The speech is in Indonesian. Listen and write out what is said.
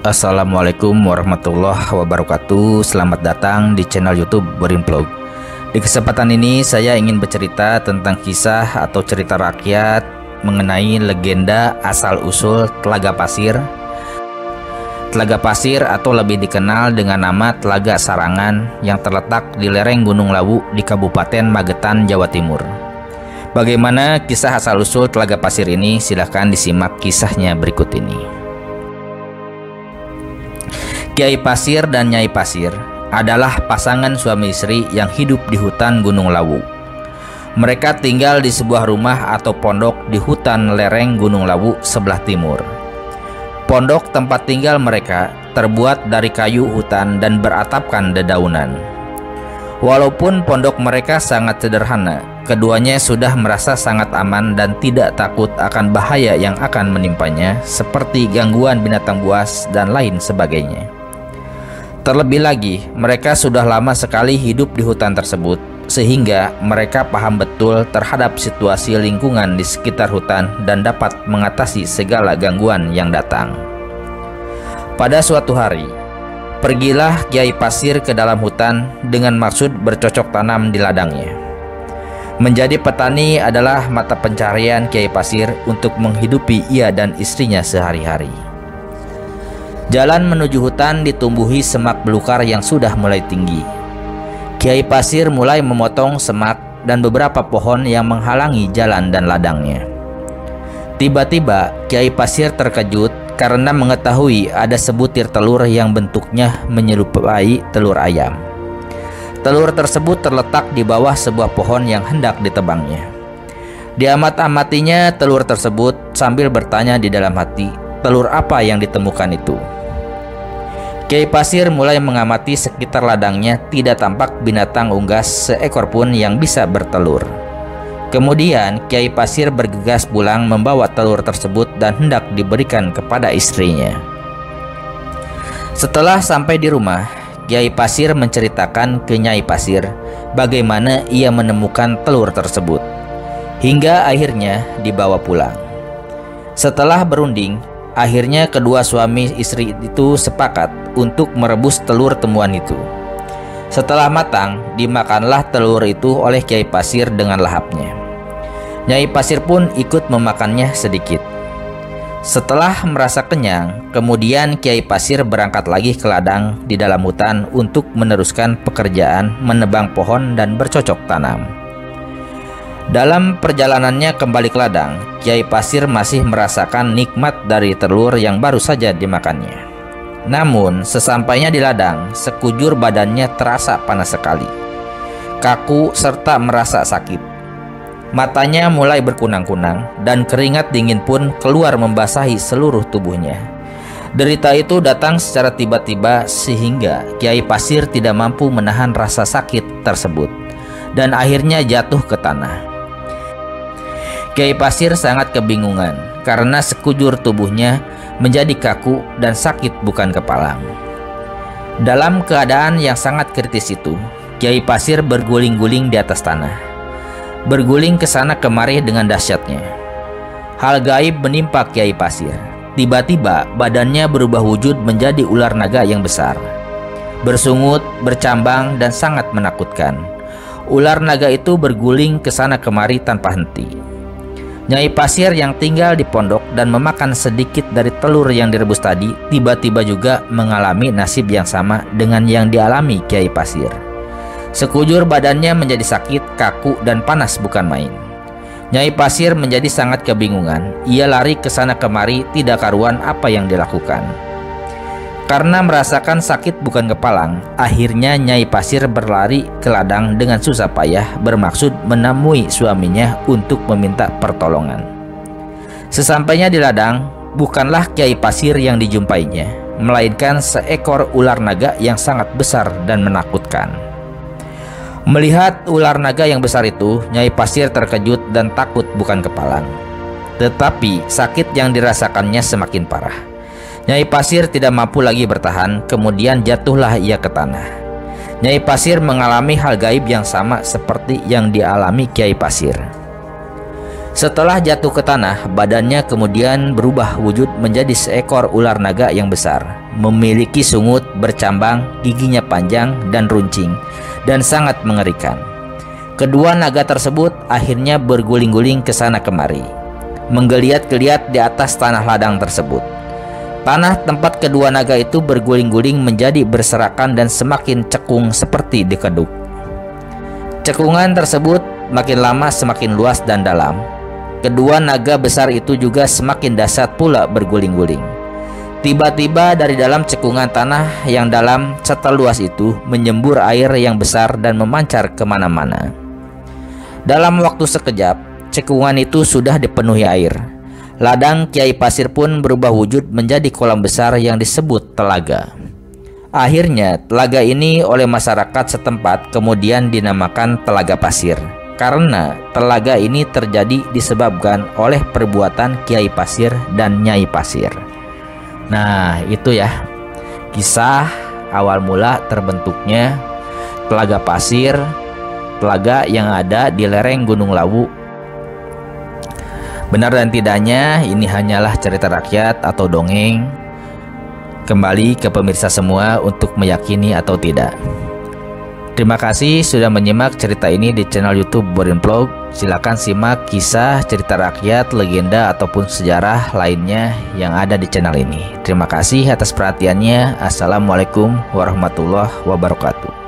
Assalamualaikum warahmatullahi wabarakatuh. Selamat datang di channel YouTube Borin Vlog. Di kesempatan ini saya ingin bercerita tentang kisah atau cerita rakyat mengenai legenda asal-usul Telaga Pasir. Telaga Pasir atau lebih dikenal dengan nama Telaga Sarangan yang terletak di lereng Gunung Lawu di Kabupaten Magetan, Jawa Timur. Bagaimana kisah asal-usul Telaga Pasir ini? Silahkan disimak kisahnya berikut ini. Kiai Pasir dan Nyai Pasir adalah pasangan suami istri yang hidup di hutan Gunung Lawu. Mereka tinggal di sebuah rumah atau pondok di hutan lereng Gunung Lawu sebelah timur. Pondok tempat tinggal mereka terbuat dari kayu hutan dan beratapkan dedaunan. Walaupun pondok mereka sangat sederhana, keduanya sudah merasa sangat aman dan tidak takut akan bahaya yang akan menimpanya, seperti gangguan binatang buas dan lain sebagainya. Terlebih lagi, mereka sudah lama sekali hidup di hutan tersebut, sehingga mereka paham betul terhadap situasi lingkungan di sekitar hutan dan dapat mengatasi segala gangguan yang datang. Pada suatu hari, pergilah Kiai Pasir ke dalam hutan dengan maksud bercocok tanam di ladangnya. Menjadi petani adalah mata pencarian Kiai Pasir untuk menghidupi ia dan istrinya sehari-hari. Jalan menuju hutan ditumbuhi semak belukar yang sudah mulai tinggi. Kiai Pasir mulai memotong semak dan beberapa pohon yang menghalangi jalan dan ladangnya. Tiba-tiba Kiai Pasir terkejut karena mengetahui ada sebutir telur yang bentuknya menyerupai telur ayam. Telur tersebut terletak di bawah sebuah pohon yang hendak ditebangnya. Diamat-amatinya telur tersebut sambil bertanya di dalam hati, telur apa yang ditemukan itu? Kiai Pasir mulai mengamati sekitar ladangnya, tidak tampak binatang unggas seekor pun yang bisa bertelur. Kemudian Kiai Pasir bergegas pulang membawa telur tersebut dan hendak diberikan kepada istrinya. Setelah sampai di rumah, Kiai Pasir menceritakan ke Nyai Pasir bagaimana ia menemukan telur tersebut, hingga akhirnya dibawa pulang. Setelah berunding, akhirnya kedua suami istri itu sepakat untuk merebus telur temuan itu. Setelah matang, dimakanlah telur itu oleh Kiai Pasir dengan lahapnya. Nyai Pasir pun ikut memakannya sedikit. Setelah merasa kenyang, kemudian Kiai Pasir berangkat lagi ke ladang di dalam hutan untuk meneruskan pekerjaan menebang pohon dan bercocok tanam. Dalam perjalanannya kembali ke ladang, Kiai Pasir masih merasakan nikmat dari telur yang baru saja dimakannya. Namun, sesampainya di ladang, sekujur badannya terasa panas sekali, kaku serta merasa sakit. Matanya mulai berkunang-kunang dan keringat dingin pun keluar membasahi seluruh tubuhnya. Derita itu datang secara tiba-tiba sehingga Kiai Pasir tidak mampu menahan rasa sakit tersebut dan akhirnya jatuh ke tanah. Kiai Pasir sangat kebingungan karena sekujur tubuhnya menjadi kaku dan sakit bukan kepalang. Dalam keadaan yang sangat kritis itu, Kiai Pasir berguling-guling di atas tanah, berguling ke sana kemari dengan dahsyatnya. Hal gaib menimpa Kiai Pasir. Tiba-tiba badannya berubah wujud menjadi ular naga yang besar, bersungut, bercambang dan sangat menakutkan. Ular naga itu berguling ke sana kemari tanpa henti. Nyai Pasir yang tinggal di pondok dan memakan sedikit dari telur yang direbus tadi tiba-tiba juga mengalami nasib yang sama dengan yang dialami Kiai Pasir. Sekujur badannya menjadi sakit, kaku dan panas bukan main. Nyai Pasir menjadi sangat kebingungan. Ia lari ke sana kemari tidak karuan apa yang dilakukan. Karena merasakan sakit bukan kepalang, akhirnya Nyai Pasir berlari ke ladang dengan susah payah bermaksud menemui suaminya untuk meminta pertolongan. Sesampainya di ladang, bukanlah Kiai Pasir yang dijumpainya, melainkan seekor ular naga yang sangat besar dan menakutkan. Melihat ular naga yang besar itu, Nyai Pasir terkejut dan takut bukan kepalang. Tetapi sakit yang dirasakannya semakin parah. Nyai Pasir tidak mampu lagi bertahan, kemudian jatuhlah ia ke tanah. Nyai Pasir mengalami hal gaib yang sama seperti yang dialami Kiai Pasir. Setelah jatuh ke tanah, badannya kemudian berubah wujud menjadi seekor ular naga yang besar, memiliki sungut bercambang, giginya panjang dan runcing, dan sangat mengerikan. Kedua naga tersebut akhirnya berguling-guling ke sana kemari, menggeliat-geliat di atas tanah ladang tersebut. Tanah tempat kedua naga itu berguling-guling menjadi berserakan dan semakin cekung seperti dikeduk. Cekungan tersebut makin lama semakin luas dan dalam. Kedua naga besar itu juga semakin dahsyat pula berguling-guling. Tiba-tiba dari dalam cekungan tanah yang dalam serta luas itu menyembur air yang besar dan memancar kemana-mana. Dalam waktu sekejap, cekungan itu sudah dipenuhi air. Ladang Kiai Pasir pun berubah wujud menjadi kolam besar yang disebut telaga. Akhirnya, telaga ini oleh masyarakat setempat kemudian dinamakan Telaga Pasir, karena telaga ini terjadi disebabkan oleh perbuatan Kiai Pasir dan Nyai Pasir. Nah, itu ya kisah awal mula terbentuknya Telaga Pasir, telaga yang ada di lereng Gunung Lawu. Benar dan tidaknya ini hanyalah cerita rakyat atau dongeng. Kembali ke pemirsa semua untuk meyakini atau tidak. Terima kasih sudah menyimak cerita ini di channel YouTube Borin Vlog. Silakan simak kisah, cerita rakyat, legenda ataupun sejarah lainnya yang ada di channel ini. Terima kasih atas perhatiannya. Assalamualaikum warahmatullahi wabarakatuh.